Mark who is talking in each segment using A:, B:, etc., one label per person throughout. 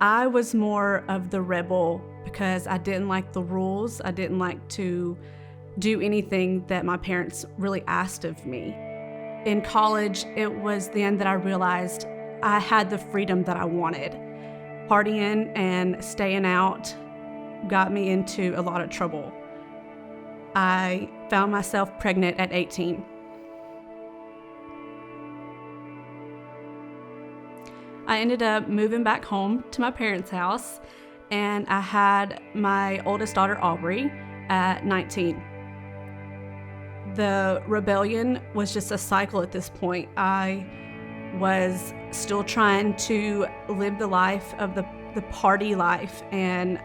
A: I was more of the rebel because I didn't like the rules. I didn't like to do anything that my parents really asked of me. In college, it was then that I realized I had the freedom that I wanted. Partying and staying out got me into a lot of trouble. I found myself pregnant at 18. I ended up moving back home to my parents' house, and I had my oldest daughter, Aubrey, at 19. The rebellion was just a cycle at this point. I was still trying to live the life of the party life, and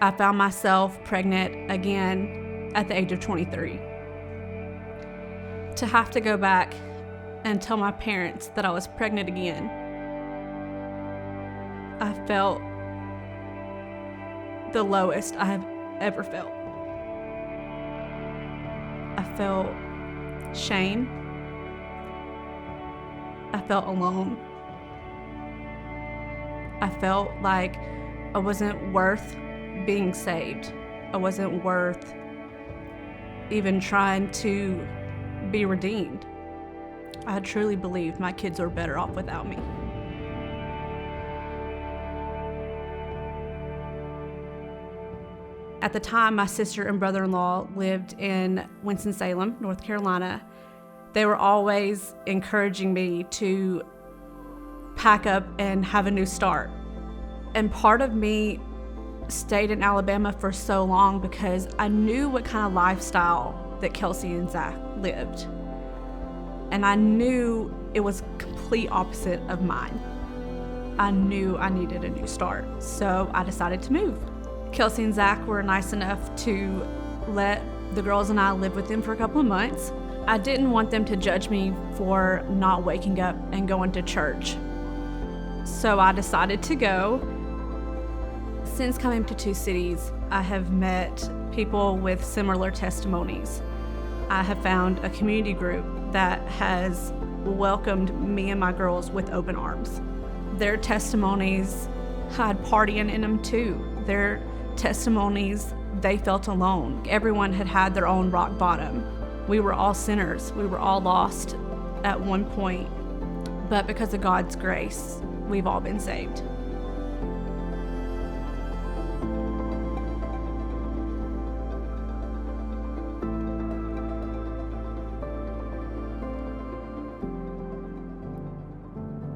A: I found myself pregnant again at the age of 23. To have to go back and tell my parents that I was pregnant again, I felt the lowest I have ever felt. I felt shame. I felt alone. I felt like I wasn't worth being saved. I wasn't worth even trying to be redeemed. I truly believed my kids were better off without me. At the time, my sister and brother-in-law lived in Winston-Salem, North Carolina. They were always encouraging me to pack up and have a new start. And part of me stayed in Alabama for so long because I knew what kind of lifestyle that Kelsey and Zach lived. And I knew it was complete opposite of mine. I knew I needed a new start, so I decided to move. Kelsey and Zach were nice enough to let the girls and I live with them for a couple of months. I didn't want them to judge me for not waking up and going to church. So I decided to go. Since coming to two cities, I have met people with similar testimonies. I have found a community group that has welcomed me and my girls with open arms. Their testimonies had partying in them too. Their testimonies, they felt alone. Everyone had had their own rock bottom. We were all sinners. We were all lost at one point. But because of God's grace, we've all been saved.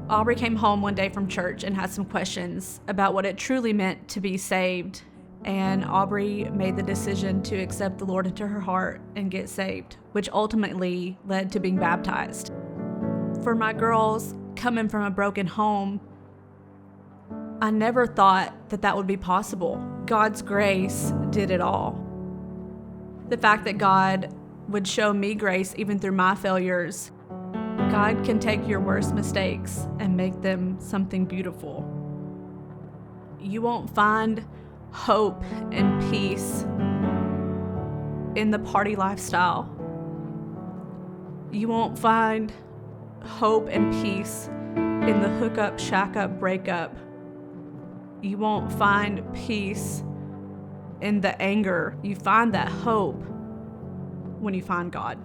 A: Aubrey came home one day from church and had some questions about what it truly meant to be saved. And Aubrey made the decision to accept the Lord into her heart and get saved, which ultimately led to being baptized. For my girls, coming from a broken home, I never thought that that would be possible. God's grace did it all. The fact that God would show me grace even through my failures. God can take your worst mistakes and make them something beautiful. You won't find hope and peace in the party lifestyle. You won't find hope and peace in the hookup, shack up, breakup. You won't find peace in the anger. You find that hope when you find God.